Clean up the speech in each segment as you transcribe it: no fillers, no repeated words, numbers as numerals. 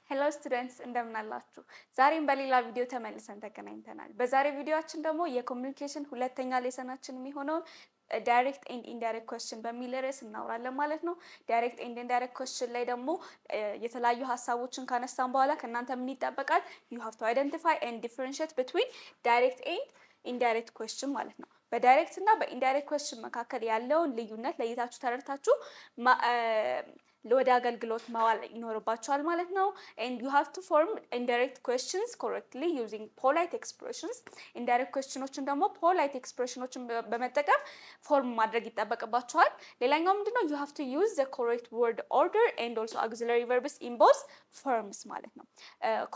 ሄሎ ስቱደንትስ እንደምን አላችሁ? ዛሬም በሌላ ቪዲዮ ተመልሰን ተገናኝተናል። በዛሬ ቪዲዮአችን ደግሞ የኮሚኒኬሽን ሁለተኛ ሌሰናችን የሚሆነውን ዳይሬክት ኤንድ ኢንዳይሬክት ኩዌስችን በሚል ርዕስ እናወራለን ማለት ነው። ዳይሬክት ኤንድ ኢንዳይሬክት ኩዌስችን ላይ ደግሞ የተለያዩ ሀሳቦችን ካነሳን በኋላ ከእናንተ ምን ይጠበቃል? ዩ ሃቭ ቱ አይደንቲፋይ ኤንድ ዲፈረንሺየት ቢትዊን ዳይሬክት ኤንድ ኢንዳይሬክት ኩዌስችን ማለት ነው። በዳይሬክት እና በኢንዳይሬክት ኩዌስችን መካከል ያለውን ልዩነት ለይታችሁ ተረድታችሁ ወደ አገልግሎት ማዋል ይኖርባቸዋል ማለት ነው። and you have to form indirect questions correctly using polite expressions indirect questionዎችን ደግሞ polite expressionዎችን በመጠቀም ፎርም ማድረግ ይጠበቅባቸዋል። ሌላኛው ምንድነው you have to use the correct word order and also auxiliary verbs in both forms ማለት ነው።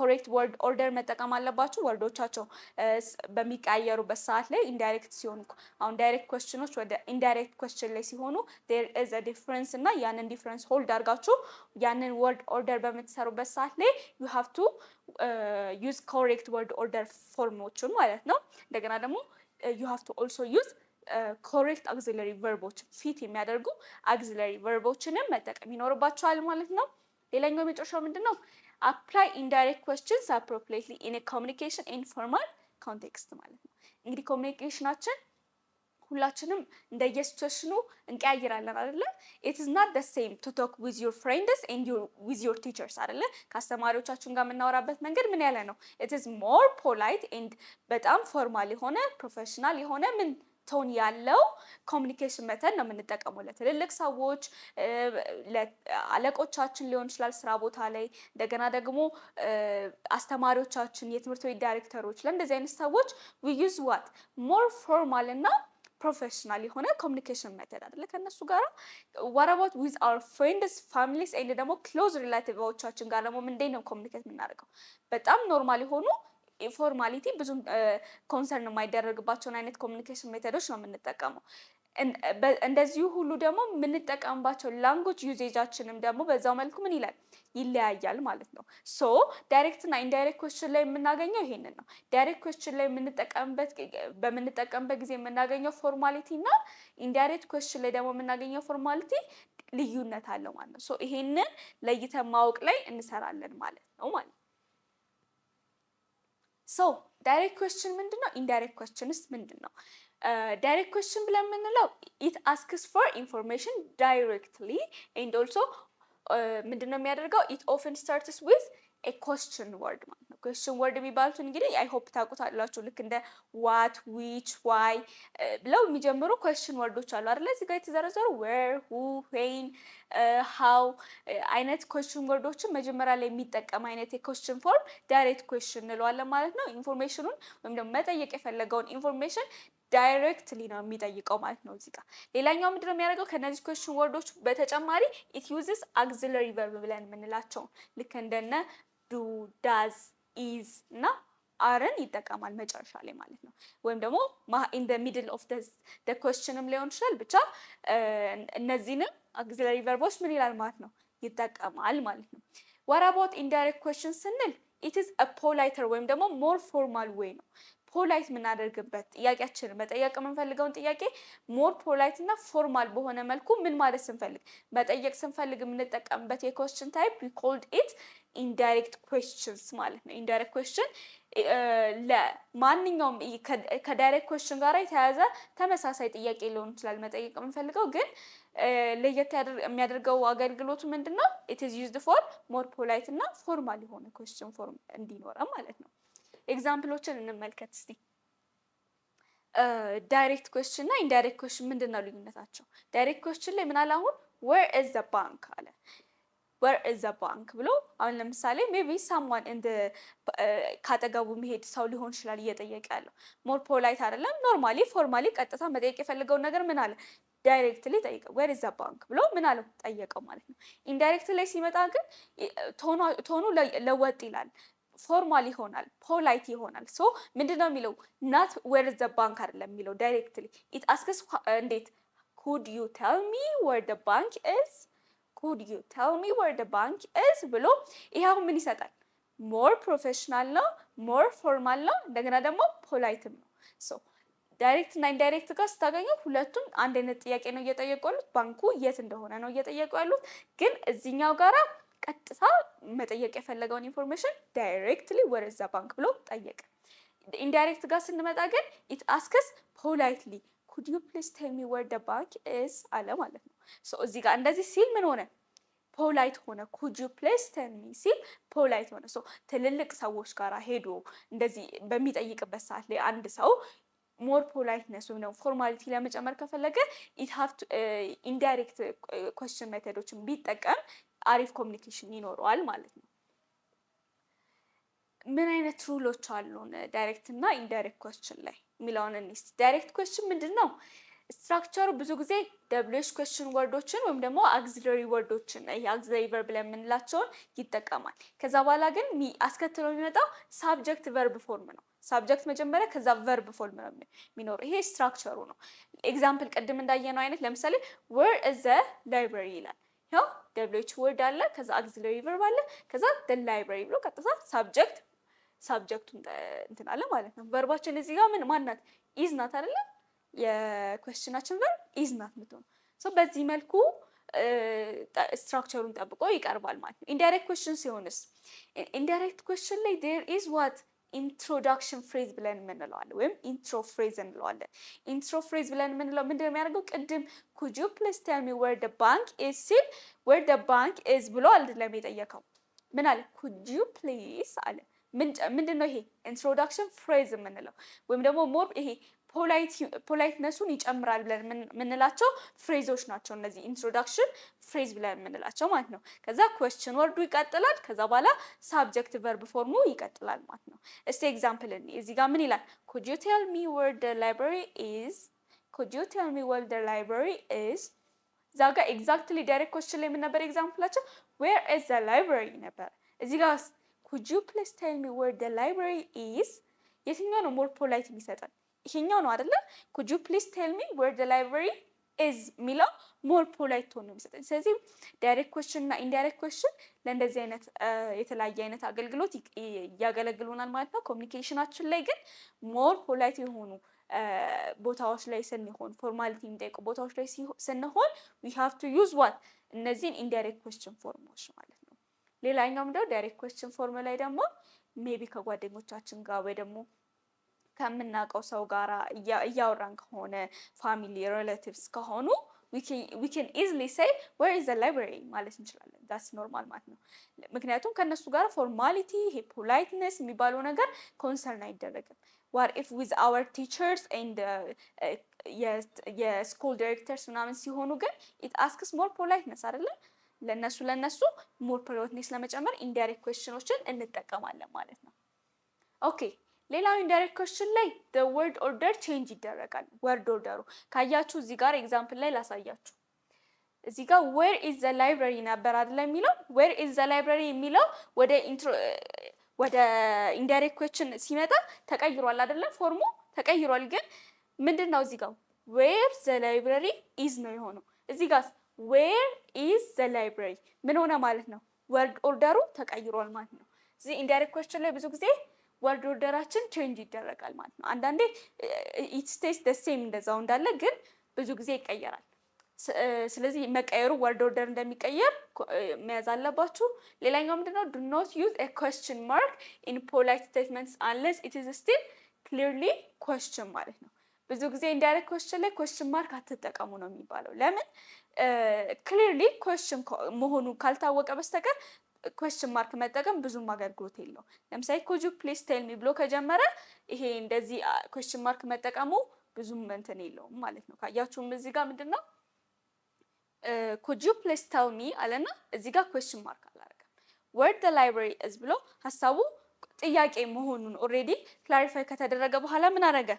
correct word order መጠቀም አለባችሁ ወርዶቻቸው በሚቀያየሩበት ሰዓት ላይ ኢንዳይሬክት ሲሆኑ አሁን ዳይሬክት ኩዌስችኖች ወደ ኢንዳይሬክት ኩዌስችን ላይ ሲሆኑ there is a difference እና ያንን ዲፍረንስ ሆልድ አድርጋችሁ ያንን ወርድ ኦርደር በምትሰሩበት ሰዓት ላይ you have to use correct word order ፎርሞችን ማለት ነው። እንደገና ደግሞ you have to also use correct auxiliary verbዎችን ፊት የሚያደርጉ auxiliary verbዎችንም መጠቀም ይኖርባችኋል ማለት ነው። ሌላኛው የመጨረሻው ምንድነው? apply indirect questions appropriately in a communication informal context ማለት ነው። እንግዲህ ኮሚኒኬሽናችን ሁላችንም እንደየሲቹዌሽኑ እንቀያይራለን አይደለ? it is not the same to talk with your friends and with your teachers አይደለ? ከአስተማሪዎቻችን ጋር የምናወራበት መንገድ ምን ያለ ነው? it is more polite and በጣም ፎርማል የሆነ ፕሮፌሽናል የሆነ ምን ቶን ያለው ኮሚኒኬሽን ሜተድ ነው የምንጠቀመው ለትልልቅ ሰዎች አለቆቻችን ሊሆን ይችላል ስራ ቦታ ላይ እንደገና ደግሞ አስተማሪዎቻችን የትምህርት ቤት ዳይሬክተሮች ለእንደዚህ አይነት ሰዎች we use what more formal እና ፕሮፌሽናል የሆነ ኮሚኒኬሽን ሜተድ አይደለ ከነሱ ጋር what about with our friends families and ደግሞ ክሎዝ ሪሌቲቭዎቻችን ጋር ደግሞ እንዴት ነው ኮሚኒኬት የምናደርገው? በጣም ኖርማል የሆኑ ኢንፎርማሊቲ ብዙም ኮንሰርን የማይደረግባቸውን አይነት ኮሚኒኬሽን ሜተዶች ነው የምንጠቀመው። እንደዚሁ ሁሉ ደግሞ የምንጠቀምባቸው ላንጉጅ ዩዜጃችንም ደግሞ በዛው መልኩ ምን ይላል ይለያያል ማለት ነው። ሶ ዳይሬክት እና ኢንዳይሬክት ኩዌስችን ላይ የምናገኘው ይሄንን ነው። ዳይሬክት ኩዌስችን ላይ በምንጠቀምበት ጊዜ የምናገኘው ፎርማሊቲ እና ኢንዳይሬክት ኩዌስችን ላይ ደግሞ የምናገኘው ፎርማሊቲ ልዩነት አለው ማለት ነው። ሶ ይሄንን ለይተን ማወቅ ላይ እንሰራለን ማለት ነው። ሶ ዳይሬክት ኩዌስችን ምንድነው? ኢንዳይሬክት ኩዌስችንስ ምንድነው? ዳይሬክት ኩዌስችን ብለን የምንለው it asks for information directly and also ምንድነው የሚያደርገው? it often starts with a question word ማለት ነው። question word የሚባሉት እንግዲህ I hope ታውቁታላችሁ ልክ እንደ what which why ብለው የሚጀምሩ question wordዎች አሉ አይደል? እዚህ ጋር የተዘረዘሩ where who when how አይነት question wordዎችን መጀመሪያ ላይ የሚጠቀም አይነት የኩዌስችን ፎርም ዳይሬክት ኩዌስችን እንለዋለን ማለት ነው። ኢንፎርሜሽኑን ወይም ደግሞ መጠየቅ የፈለገውን ኢንፎርሜሽን ዳይሬክትሊ ነው የሚጠይቀው ማለት ነው። እዚህ ጋር ሌላኛው ምንድነው የሚያደርገው? ከነዚህ ኩዌስችን ወርዶች በተጨማሪ it uses auxiliary verb ብለን የምንላቸው ልክ እንደነ do does is እና አርን ይጠቀማል መጨረሻ ላይ ማለት ነው። ወይም ደግሞ in the middle of the questionም ሊሆን ይችላል ብቻ እነዚህንም auxiliary verbዎች ምን ይላል ማለት ነው ይጠቀማል ማለት ነው። what about indirect questions ስንል it is a politer ወይም ደግሞ more formal way ነው። ፖላይት የምናደርግበት ጥያቄያችንን መጠየቅ የምንፈልገውን ጥያቄ ሞር ፖላይት እና ፎርማል በሆነ መልኩ ምን ማለት መጠየቅ ስንፈልግ የምንጠቀምበት የኩዌስችን ታይፕ we called it indirect questions ማለት ነው። ኢንዳይሬክት ኩዌስችን ለማንኛውም ከዳይሬክት ኩዌስችን ጋር የተያያዘ ተመሳሳይ ጥያቄ ሊሆን ይችላል መጠየቅ የምንፈልገው ግን ለየት የሚያደርገው አገልግሎቱ ምንድነው? it is used for more polite እና ፎርማል የሆነ ኩዌስችን ፎርም እንዲኖረን ማለት ነው። ኤግዛምፕሎችን እንመልከት እስቲ። ዳይሬክት ኩዌስችን እና ኢንዳይሬክት ኩዌስችን ምንድነው ልዩነታቸው? ዳይሬክት ኩዌስችን ላይ ምን አለ አሁን where is the bank አለ where is the bank ብሎ አሁን ለምሳሌ maybe someone in the ካጠገቡ መሄድ ሰው ሊሆን ይችላል እየጠየቀ ያለው ሞር ፖላይት አይደለም ኖርማሊ ፎርማሊ ቀጥታ መጠየቅ የፈለገውን ነገር ምን አለ ዳይሬክትሊ ጠይቀው where is the bank ብሎ ምን አለው ጠየቀው ማለት ነው። ኢንዳይሬክት ላይ ሲመጣ ግን ቶኑ ለወጥ ይላል ፎርማል ይሆናል ፖላይት ይሆናል። ሶ ምንድነው የሚለው not where is the bank አይደለም የሚለው ዳይሬክትሊ it asks እንዴት could you tell me where the bank is could you tell me where the bank is ብሎ ይሄው ምን ይሰጣል more professional ነው more formal ነው እንደገና ደግሞ ፖላይትም ነው። ሶ ዳይሬክት እና ኢንዳይሬክት ጋር ስታገኙ ሁለቱም አንድ አይነት ጥያቄ ነው እየጠየቁ ያሉት ባንኩ የት እንደሆነ ነው እየጠየቁ ያሉት ግን እዚህኛው ጋራ ቀጥታ መጠየቅ የፈለገውን ኢንፎርሜሽን ዳይሬክትሊ ወደዛ ባንክ ብሎ ጠየቀ። ኢንዳይሬክት ጋር ስንመጣ ግን it asks politely could you please tell me where the bank is አለ ማለት ነው። ሶ እዚህ ጋር እንደዚህ ሲል ምን ሆነ? ፖላይት ሆነ። could you please tell me ሲል ፖላይት ሆነ። ሶ ትልልቅ ሰዎች ጋር ሄዶ እንደዚህ በሚጠይቅበት ሰዓት ላይ አንድ ሰው ሞር ፖላይትነስ ወይም ደግሞ ፎርማሊቲ ለመጨመር ከፈለገ it have to ኢንዳይሬክት ኩዌስችን ሜተዶችን ቢጠቀም አሪፍ ኮሚኒኬሽን ይኖረዋል ማለት ነው። ምን አይነት ሩሎች አሉን ዳይሬክት እና ኢንዳይሬክት ኩዌስችን ላይ የሚለውን እንስቲ። ዳይሬክት ኩዌስችን ምንድነው? ስትራክቸሩ ብዙ ጊዜ WH ኩዌስችን ወርዶችን ወይም ደግሞ አግዚለሪ ወርዶችን አግዚለሪ ቨርብ ብለን የምንላቸውን ይጠቀማል። ከዛ በኋላ ግን አስከትሎ የሚመጣው ሳብጀክት ቨርብ ፎርም ነው። ሳብጀክት መጀመሪያ ከዛ ቨርብ ፎርም ነው የሚኖረው። ይሄ ስትራክቸሩ ነው። ኤግዛምፕል ቅድም እንዳየነው አይነት ለምሳሌ where is the library ይላል። ያው WH ወርድ አለ፣ ከዛ አግዚለሪ ቨርብ አለ፣ ከዛ the library ብሎ ቀጥታ ሳብጀክቱን እንትን አለ ማለት ነው። ቨርባችን እዚህ ጋር ምን ማናት? ኢዝ ናት አይደለ? የኩዌስችናችን ቨርብ ኢዝ ናት የምትሆነው። ሶ በዚህ መልኩ ስትራክቸሩን ጠብቆ ይቀርባል ማለት ነው። ኢንዳይሬክት ኩዌስችን ሲሆንስ ኢንዳይሬክት ኩዌስችን ላይ there is what ኢንትሮዳክሽን ፍሬዝ ብለን የምንለዋለን ወይም ኢንትሮ ፍሬዝ እንለዋለን። ኢንትሮ ፍሬዝ ብለን የምንለው ምንድን ነው የሚያደርገው? ቅድም could you please tell me where the bank is ሲል where the bank is ብሎ አይደለም የጠየቀው። ምን አለ? could you please አለ። ምንድን ነው ይሄ? ኢንትሮዳክሽን ፍሬዝ የምንለው ወይም ደግሞ ሞር ይሄ ፖላይትነሱን ይጨምራል ብለን የምንላቸው ፍሬዞች ናቸው እነዚህ ኢንትሮዳክሽን ፍሬዝ ብለን የምንላቸው ማለት ነው። ከዛ ኩዌስችን ወርዱ ይቀጥላል። ከዛ በኋላ ሳብጀክት ቨርብ ፎርሙ ይቀጥላል ማለት ነው። እስቲ ኤግዛምፕል እዚህ ጋር ምን ይላል? could you tell me where the library is could you tell me where the library is እዛ ጋር ኤግዛክትሊ ዳይሬክት ኩዌስችን ላይ ምን ነበር ኤግዛምፕላችን? where is the library ነበር። እዚህ ጋር could you please tell me where the library is የትኛው ነው ሞር ፖላይት የሚሰጠን? ይሄኛው ነው አይደለ? could you please tell me where the library is ሚለው ሞር ፖላይት ሆኖ የሚሰጠን። ስለዚህ ዳይሬክት ኩዌስችን እና ኢንዳይሬክት ኩዌስችን ለእንደዚህ አይነት የተለያየ አይነት አገልግሎት ያገለግሉናል ማለት ነው። ኮሚኒኬሽናችን ላይ ግን ሞር ፖላይት የሆኑ ቦታዎች ላይ ስንሆን ፎርማሊቲ የሚጠይቁ ቦታዎች ላይ ስንሆን we have to use what እነዚህን ኢንዳይሬክት ኩዌስችን ፎርሞች ማለት ነው። ሌላኛው ምንድነው? ዳይሬክት ኩዌስችን ፎርም ላይ ደግሞ ሜቢ ከጓደኞቻችን ጋር ወይ ደግሞ ከምናውቀው ሰው ጋር እያወራን ከሆነ ፋሚሊ ሪሌቲቭስ ከሆኑ we can easily say where is the library ማለት እንችላለን። that's normal ማለት ነው። ምክንያቱም ከነሱ ጋር ፎርማሊቲ ይሄ ፖላይትነስ የሚባለው ነገር ኮንሰርን አይደረግም። what if with our teachers and የስኩል ዳይሬክተርስ ምናምን ሲሆኑ ግን it asks more politeness አይደለ? ለነሱ ሞር ፖላይትነስ ለመጨመር ኢንዳይሬክት ኩዌስችኖችን እንጠቀማለን ማለት ነው። ኦኬ ሌላው ኢንዳይሬክት ኩዌስችን ላይ the word order change ይደረጋል። ወርድ ኦርደሩ ካያችሁ እዚህ ጋር ኤግዛምፕል ላይ ላሳያችሁ። እዚህ ጋር where is the library ነበር አይደል የሚለው where is the library የሚለው ወደ ኢንዳይሬክት ኩዌስችን ሲመጣ ተቀይሯል አይደለ? ፎርሙ ተቀይሯል። ግን ምንድነው እዚህ ጋር where the library is ነው የሆነው። እዚህ ጋር where is the library ምን ሆነ ማለት ነው? ወርድ ኦርደሩ ተቀይሯል ማለት ነው። እዚህ ኢንዳይሬክት ኩዌስችን ላይ ብዙ ጊዜ ወርድ ኦርደራችን ቼንጅ ይደረጋል ማለት ነው። አንዳንዴ it stays the same እንደዛው እንዳለ ግን ብዙ ጊዜ ይቀየራል። ስለዚህ መቀየሩ ወርድ ኦርደር እንደሚቀየር መያዝ አለባችሁ። ሌላኛው ምንድነው? do not use a question mark in polite statements unless it is still clearly question ማለት ነው። ብዙ ጊዜ ኢንዳይሬክት ኩዌስችን ላይ ኩዌስችን ማርክ አትጠቀሙ ነው የሚባለው። ለምን? ክሊርሊ ኩዌስችን መሆኑ ካልታወቀ በስተቀር ኩዌስችን ማርክ መጠቀም ብዙም አገልግሎት የለውም። ለምሳሌ could you please tell me ብሎ ከጀመረ ይሄ እንደዚህ ኩዌስችን ማርክ መጠቀሙ ብዙም እንትን የለውም ማለት ነው። ካያችሁም እዚህ ጋር ምንድነው could you please tell me አለና እዚህ ጋር ኩዌስችን ማርክ አላደረገም። where the library is ብሎ ሀሳቡ ጥያቄ መሆኑን ኦልሬዲ ክላሪፋይ ከተደረገ በኋላ ምን አደረገ?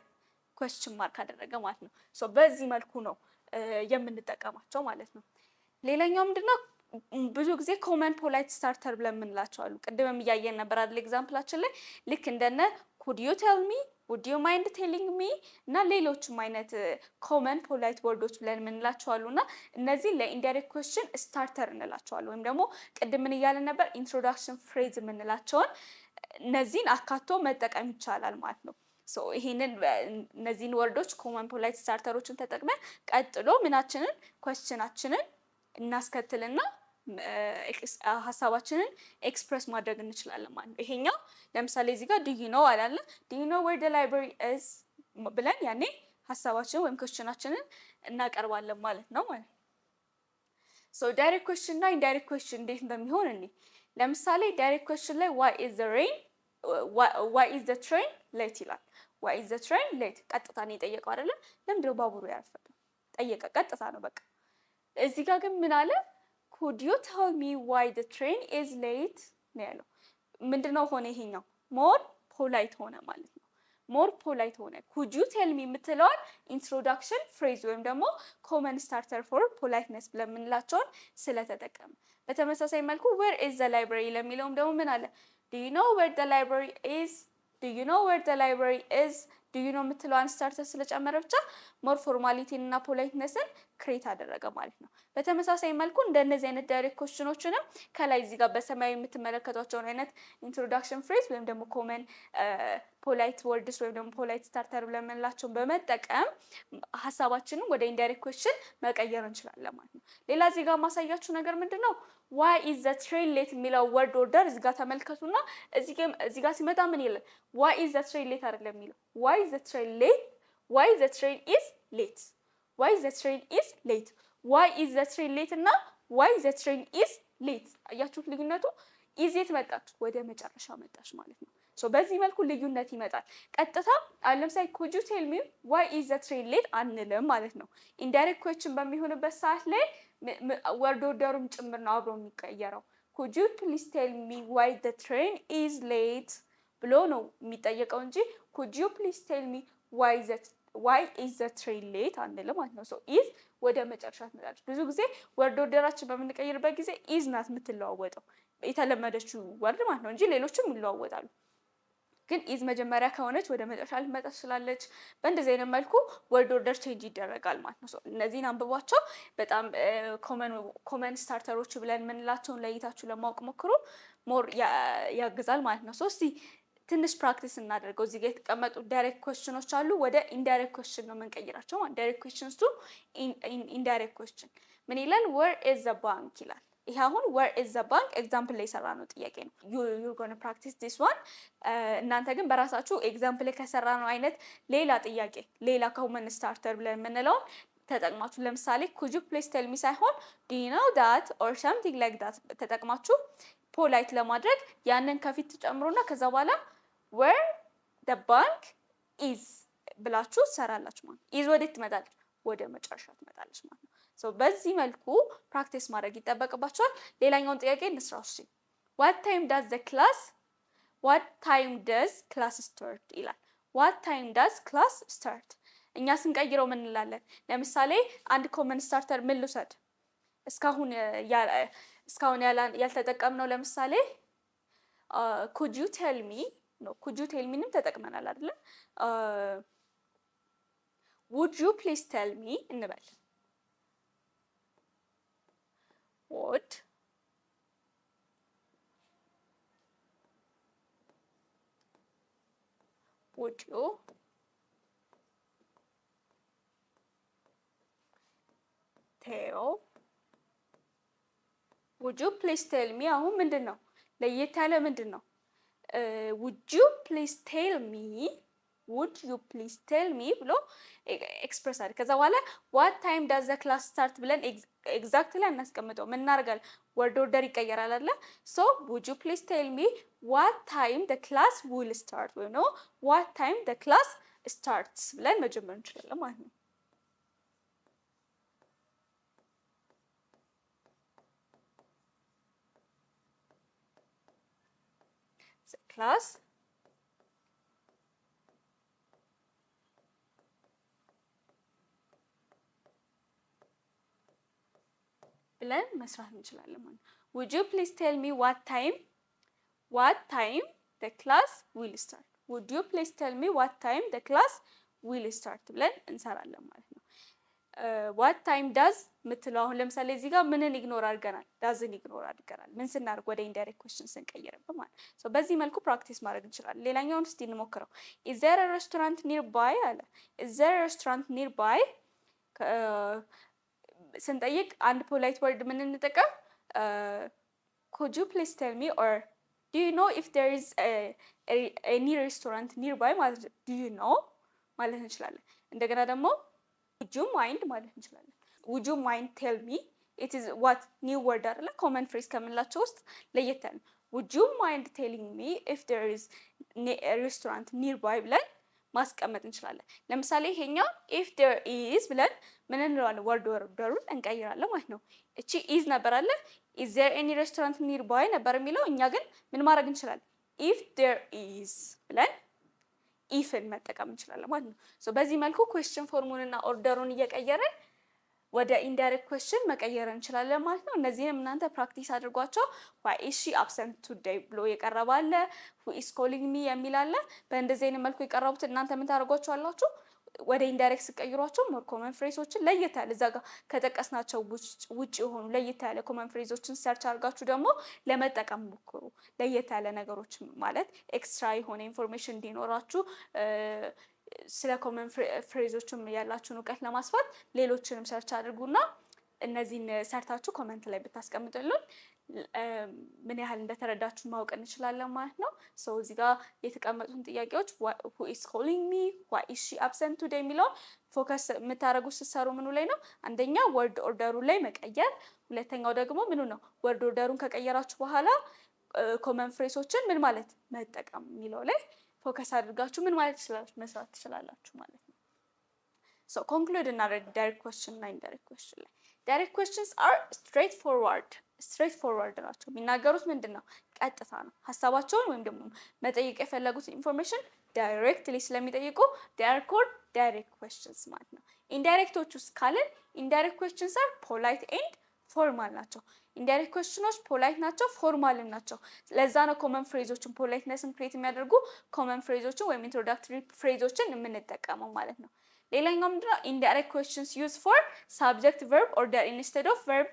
ኩዌስችን ማርክ አደረገ ማለት ነው። ሶ በዚህ መልኩ ነው የምንጠቀማቸው ማለት ነው። ሌላኛው ምንድነው? ብዙ ጊዜ ኮመን ፖላይት ስታርተር ብለን የምንላቸው አሉ። ቅድምም እያየን ነበር አይደል ኤግዛምፕላችን ላይ ልክ እንደነ could you tell me would you mind telling me እና ሌሎችም አይነት ኮመን ፖላይት ወርዶች ብለን የምንላቸው አሉና እነዚህ ለኢንዳይሬክት ኩዌስችን ስታርተር እንላቸዋለን። ወይም ደግሞ ቅድም ምን እያለን ነበር? ኢንትሮዳክሽን ፍሬዝ የምንላቸውን እነዚህን አካቶ መጠቀም ይቻላል ማለት ነው። ሶ ይሄንን እነዚህን ወርዶች ኮመን ፖላይት ስታርተሮችን ተጠቅመን ቀጥሎ ምናችንን ኩዌስችናችንን እናስከትልና ሀሳባችንን ኤክስፕረስ ማድረግ እንችላለን ማለት ነው። ይሄኛው ለምሳሌ እዚህ ጋር ዱ ዩ ኖ አላለ ዱ ዩ ኖ ዌር ዘ ላይብረሪ ኢዝ ብለን ያኔ ሀሳባችንን ወይም ኩዌስችናችንን እናቀርባለን ማለት ነው ማለት ነው። ሶ ዳይሬክት ኩዌስችን እና ኢንዳይሬክት ኩዌስችን እንዴት እንደሚሆን እኔ ለምሳሌ ዳይሬክት ኩዌስችን ላይ ዋይ ኢዝ ዘ ሬን ዋይ ኢዝ ዘ ትሬን ሌት ይላል። ዋይ ኢዝ ዘ ትሬን ሌት ቀጥታ ነው የጠየቀው አይደለ? ለምንድነው ባቡሩ ያረፈደው? ጠየቀ፣ ቀጥታ ነው በቃ። እዚህ ጋር ግን ምን አለ? ኩድ ዩ ቴል ሚ ዋይ ዘ ትሬን ኢዝ ሌት ነው ያለው። ምንድነው ሆነ? ይሄኛው ሞር ፖላይት ሆነ ማለት ነው። ሞር ፖላይት ሆነ። ኩድ ዩ ቴል ሚ የምትለዋል ኢንትሮዳክሽን ፍሬዝ ወይም ደግሞ ኮመን ስታርተር ፎር ፖላይትነስ ብለምንላቸውን ስለተጠቀመ። በተመሳሳይ መልኩ ዌር ኢዝ ዘ ላይብረሪ ለሚለውም ደግሞ ምን አለ? ዱ ዩ ኖ ዌር ዘ ላይብረሪ ኢዝ ዱ ዩ ኖ ዌር ዘ ላይብረሪ ኢዝ ዱ ዩ ኖ የምትለዋን ስታርተር ስለጨመረ ብቻ ሞር ፎርማሊቲን እና ፖላይትነስን ክሬት አደረገ ማለት ነው። በተመሳሳይ መልኩ እንደነዚህ አይነት ዳይሬክት ኩዌስችኖችንም ከላይ እዚህ ጋር በሰማያዊ የምትመለከቷቸውን አይነት ኢንትሮዳክሽን ፍሬዝ ወይም ደግሞ ኮመን ፖላይት ወርድስ ወይም ደግሞ ፖላይት ስታርተር ብለምንላቸውን በመጠቀም ሀሳባችንን ወደ ኢንዳይሬክት ኩዌስችን መቀየር እንችላለን ማለት ነው። ሌላ እዚህ ጋር ማሳያችሁ ነገር ምንድን ነው? ዋይ ኢዝ ዘ ትሬን ሌት የሚለው ወርድ ኦርደር እዚህ ጋር ተመልከቱና እዚህ ጋር ሲመጣ ምን ይላል? ዋይ ኢዝ ዘ ትሬን ሌት አይደለም የሚለው ዋይ ኢዝ ዘ ትሬን ሌት ዋይ ዘ ትሬን ኢዝ ሌት ዋይ ዘ ትሬን ኢዝ ሌት ዋይ ኢዝ ዘ ትሬን ሌት እና ዋይ ዘ ትሬን ኢዝ ሌት። አያችሁት ልዩነቱ? ኢዝ የት መጣች? ወደ መጨረሻ መጣች ማለት ነው። ሶ በዚህ መልኩ ልዩነት ይመጣል። ቀጥታ አሁን ለምሳሌ ኩድ ዩ ቴል ሚ ዋይ ኢዝ ዘ ትሬን ሌት አንልም ማለት ነው። ኢንዳይሬክት ኩዌስችን በሚሆንበት ሰዓት ላይ ወርድ ኦርደሩም ጭምር ነው አብሮ የሚቀየረው። ኩድ ዩ ፕሊዝ ቴል ሚ ዋይ ዘ ትሬን ኢዝ ሌት ብሎ ነው የሚጠየቀው እንጂ ኩድ ዩ ፕሊዝ ቴል ሚ ዋይ ኢዝ ዘ ትሬን ሌት አንልም ማለት ነው። ሶ ኢዝ ወደ መጨረሻ ትመጣለች። ብዙ ጊዜ ወርድ ኦርደራችን በምንቀይርበት ጊዜ ኢዝ ናት የምትለዋወጠው የተለመደችው ወርድ ማለት ነው እንጂ ሌሎችም ይለዋወጣሉ። ግን ኢዝ መጀመሪያ ከሆነች ወደ መጨረሻ ልትመጣ ትችላለች። በእንደዚህ አይነት መልኩ ወርድ ኦርደር ቼንጅ ይደረጋል ማለት ነው። እነዚህን አንብቧቸው። በጣም ኮመን ስታርተሮች ብለን የምንላቸውን ለይታችሁ ለማወቅ ሞክሩ። ሞር ያግዛል ማለት ነው። እስቲ ትንሽ ፕራክቲስ እናደርገው። እዚህ ጋር የተቀመጡ ዳይሬክት ኩዌስችኖች አሉ። ወደ ኢንዳይሬክት ኩዌስችን ነው የምንቀይራቸው ማለት ዳይሬክት ኩዌስችንስ ቱ ኢንዳይሬክት ኩዌስችን ምን ይላል? ዌር ኢዝ ዘ ባንክ ይላል። ይሄ አሁን ዌር ኢዝ ዘ ባንክ ኤግዛምፕል ላይ የሰራ ነው ጥያቄ ነው። ዩር ጎና ፕራክቲስ ዲስ ዋን። እናንተ ግን በራሳችሁ ኤግዛምፕል ላይ ከሰራ ነው አይነት ሌላ ጥያቄ ሌላ ኮመን ስታርተር ብለን የምንለውን ተጠቅማችሁ ለምሳሌ ኩድ ዩ ፕሊዝ ቴል ሚ ሳይሆን ዱ ዩ ኖው ዳት ኦር ሰምቲንግ ላይክ ዳት ተጠቅማችሁ ፖላይት ለማድረግ ያንን ከፊት ትጨምሩና ከዛ በኋላ ዌር ዘ ባንክ ኢዝ ብላችሁ ትሰራላችሁ ማለት ነው። ኢዝ ወዴት ትመጣለች? ወደ መጨረሻ ትመጣለች ማለት ነው። ሶ በዚህ መልኩ ፕራክቲስ ማድረግ ይጠበቅባችኋል። ሌላኛውን ጥያቄ እንስራው። እሺ ዋት ታይም ዳዝ ክላስ ስታርት ይላል። ዋት ታይም ዳዝ ክላስ ስታርት እኛ ስንቀይረው ምን እንላለን? ለምሳሌ አንድ ኮመን ስታርተር ምን ልውሰድ? እስካሁን ያልተጠቀምነው ለምሳሌ ኩድ ዩ ቴል ሚ ነው። ኩድ ዩ ቴል ሚንም ተጠቅመናል አይደለ? ውድ ዩ ፕሊዝ ቴል ሚ እንበል። would you please tell me አሁን ምንድን ነው ለየት ያለ ምንድን ነው? would you please tell me ብሎ ኤክስፕረስ አድርግ። ከዛ በኋላ what time does the class start ብለን ኤግዛክትሊ እናስቀምጠው። ምን እናደርጋለን? ወርድ ኦርደር ይቀየራል አይደለ? ሶ would you please tell me what time the class will start ወይ ነው what time the class starts ብለን መጀመር እንችላለን ማለት ነው። ክላስ ብለን መስራት እንችላለን ማለት ነው። would you please tell me what time the class will start would you please tell me what time the class will start ብለን እንሰራለን ማለት ነው። what time does ምትለው አሁን ለምሳሌ እዚህ ጋር ምንን ኢግኖር አድርገናል? ዳዝን ኢግኖር አድርገናል። ምን ስናደርግ? ወደ ኢንዳይሬክት ኩዌስችን ስንቀይርበት ማለት ነው። በዚህ መልኩ ፕራክቲስ ማድረግ እንችላለን። ሌላኛውን እስቲ እንሞክረው። is there a restaurant nearby አለ። is there a restaurant nearby ስንጠይቅ አንድ ፖላይት ወርድ ምን እንጠቀም? could you please tell me or do you know if there is any restaurant nearby ማለት do you know ማለት እንችላለን። እንደገና ደግሞ would you mind ማለት እንችላለን። would you mind tell me it is what new word አይደለ common phrase ከምንላቸው ውስጥ ለየት ያለ would you mind telling me if there is a restaurant nearby ብለን ማስቀመጥ እንችላለን። ለምሳሌ ይሄኛው if there is ብለን ምን እንለዋለን? ወርድ ኦርደሩን እንቀይራለን ማለት ነው። እቺ is ነበር አለ is there any restaurant nearby ነበር የሚለው እኛ ግን ምን ማድረግ እንችላለን? if there is ብለን ኢፍን መጠቀም እንችላለን ማለት ነው። ሶ በዚህ መልኩ ኩዌስችን ፎርሙንና ኦርደሩን እየቀየረን ወደ ኢንዳይሬክት ኩዌስችን መቀየር እንችላለን ማለት ነው። እነዚህንም እናንተ ፕራክቲስ አድርጓቸው። why is she absent today ብሎ የቀረበ አለ who is calling me የሚል አለ። በእንደዚህ አይነት መልኩ የቀረቡት እናንተ ምን ታደርጓቸዋላችሁ? ወደ ኢንዳይሬክት ስቀይሯቸው ሞር ኮመን ፍሬዞችን ለየት ያለ እዛ ጋር ከጠቀስናቸው ውጭ የሆኑ ለየት ያለ ኮመን ፍሬዞችን ሰርች አድርጋችሁ ደግሞ ለመጠቀም ሞክሩ። ለየት ያለ ነገሮች ማለት ኤክስትራ የሆነ ኢንፎርሜሽን እንዲኖራችሁ ስለ ኮመን ፍሬዞችም ያላችሁን እውቀት ለማስፋት ሌሎችንም ሰርች አድርጉና እነዚህን ሰርታችሁ ኮመንት ላይ ብታስቀምጡልን ምን ያህል እንደተረዳችሁ ማወቅ እንችላለን ማለት ነው። ሶ እዚህ ጋር የተቀመጡትን ጥያቄዎች who is calling me why is she absent today የሚለው ፎከስ የምታደርጉት ስትሰሩ ምኑ ላይ ነው? አንደኛ ወርድ ኦርደሩ ላይ መቀየር፣ ሁለተኛው ደግሞ ምኑ ነው? ወርድ ኦርደሩን ከቀየራችሁ በኋላ ኮመን ፍሬሶችን ምን ማለት መጠቀም የሚለው ላይ ፎከስ አድርጋችሁ ምን ማለት ትችላላችሁ? መስራት ትችላላችሁ ማለት ነው። ሶ ኮንክሉድ እናደርግ ዳይሬክት ኩዌስችን እና ኢንዳይሬክት ኩዌስችን ላይ ዳይሬክት ኩዌስችንስ አር ስትሬት ፎርዋርድ ናቸው። የሚናገሩት ምንድን ነው? ቀጥታ ነው። ሀሳባቸውን ወይም ደግሞ መጠየቅ የፈለጉት ኢንፎርሜሽን ዳይሬክትሊ ስለሚጠይቁ ዳይሬክት ኩዌስችንስ ማለት ነው። ኢንዳይሬክቶች ውስጥ ካለን ኢንዳይሬክት ኩዌስችንስ አር ፖላይት ኤንድ ፎርማል ናቸው። ኢንዳይሬክት ኩዌስችኖች ፖላይት ናቸው፣ ፎርማልም ናቸው። ለዛ ነው ኮመን ፍሬዞችን ፖላይትነስን ክሬት የሚያደርጉ ኮመን ፍሬዞችን ወይም ኢንትሮዳክተሪ ፍሬዞችን የምንጠቀመው ማለት ነው። ሌላኛው ምንድነው? ኢንዳይሬክት ኩዌስችንስ ዩዝ ፎር ሳብጀክት ቨርብ ኦርደር ኢንስቴድ ኦፍ ቨርብ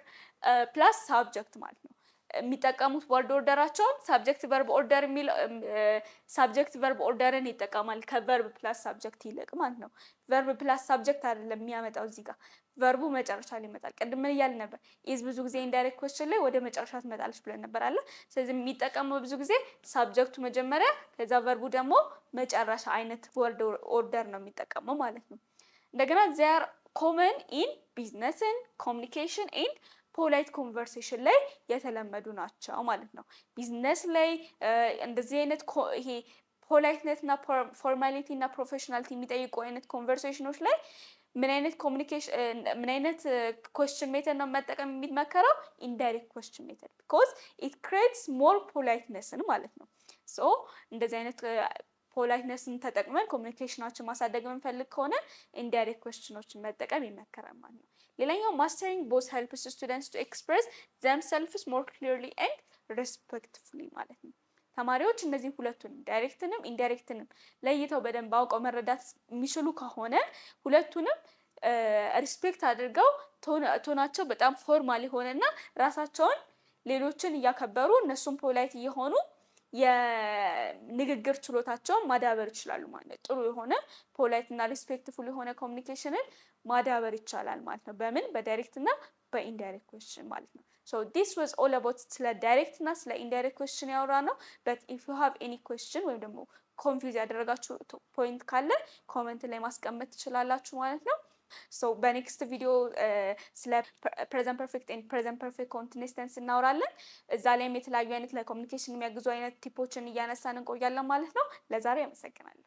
ፕላስ ሳብጀክት ማለት ነው። የሚጠቀሙት ወርድ ኦርደራቸውን ሳብጀክት ቨርብ ኦርደርን ይጠቀማል ከቨርብ ፕላስ ሳብጀክት ይልቅ ማለት ነው። ቨርብ ፕላስ ሳብጀክት አይደለም የሚያመጣው እዚህ ጋር ቨርቡ መጨረሻ ላይ ይመጣል። ቅድም ምን እያልን ነበር? ኢዝ ብዙ ጊዜ ኢንዳይሬክት ኩዌስችን ላይ ወደ መጨረሻ ትመጣለች ብለን ነበር አለ። ስለዚህ የሚጠቀመው ብዙ ጊዜ ሳብጀክቱ መጀመሪያ ከዛ ቨርቡ ደግሞ መጨረሻ አይነት ወርድ ኦርደር ነው የሚጠቀመው ማለት ነው። እንደገና ዚያር ኮመን ኢን ቢዝነስን ኮሚኒኬሽን ኤንድ ፖላይት ኮንቨርሴሽን ላይ የተለመዱ ናቸው ማለት ነው። ቢዝነስ ላይ እንደዚህ አይነት ይሄ ፖላይትነት እና ፎርማሊቲ እና ፕሮፌሽናሊቲ የሚጠይቁ አይነት ኮንቨርሴሽኖች ላይ ምን አይነት ኮሚኒኬሽን ምን አይነት ኩዌስችን ሜተድ ነው መጠቀም የሚመከረው? ኢንዳይሬክት ኩዌስችን ሜተድ ቢኮዝ ኢት ክሬትስ ሞር ፖላይትነስን ማለት ነው። ሶ እንደዚህ አይነት ፖላይትነስን ተጠቅመን ኮሚኒኬሽናችን ማሳደግ የምንፈልግ ከሆነ ኢንዳይሬክት ኩዌስችኖችን መጠቀም ይመከራል ማለት ነው። ሌላኛው ማስተሪንግ ቦዝ ሄልፕስ ስቱደንትስ ቱ ኤክስፕሬስ ዘምሰልፍስ ሞር ክሊርሊ ኤንድ ሬስፔክትፉሊ ማለት ነው። ተማሪዎች እነዚህ ሁለቱንም ዳይሬክትንም ኢንዳይሬክትንም ለይተው በደንብ አውቀው መረዳት የሚችሉ ከሆነ ሁለቱንም ሪስፔክት አድርገው ቶናቸው በጣም ፎርማል የሆነና ራሳቸውን ሌሎችን እያከበሩ እነሱም ፖላይት እየሆኑ የንግግር ችሎታቸውን ማዳበር ይችላሉ ማለት ነው። ጥሩ የሆነ ፖላይት እና ሪስፔክትፉል የሆነ ኮሚኒኬሽንን ማዳበር ይቻላል ማለት ነው። በምን? በዳይሬክት እና በኢንዳይሬክት ኩዌስችን ማለት ነው። ሶ ዲስ ዋዝ ኦል አባውት ስለ ዳይሬክት እና ስለ ኢንዳይሬክት ኩዌስችን ያወራ ነው። በት ኢፍ ዩ ሃቭ ኤኒ ኩዌስችን ወይም ደግሞ ኮንፊውዝ ያደረጋችሁ ፖይንት ካለ ኮመንት ላይ ማስቀመጥ ትችላላችሁ ማለት ነው። ሶ በኔክስት ቪዲዮ ስለ ፕሬዘንት ፐርፌክት ኤንድ ፕሬዘንት ፐርፌክት ኮንቲኒየስ ቴንስ እናወራለን። እዛ ላይም የተለያዩ አይነት ለኮሚኒኬሽን የሚያግዙ አይነት ቲፖችን እያነሳን እንቆያለን ማለት ነው። ለዛሬ አመሰግናለሁ።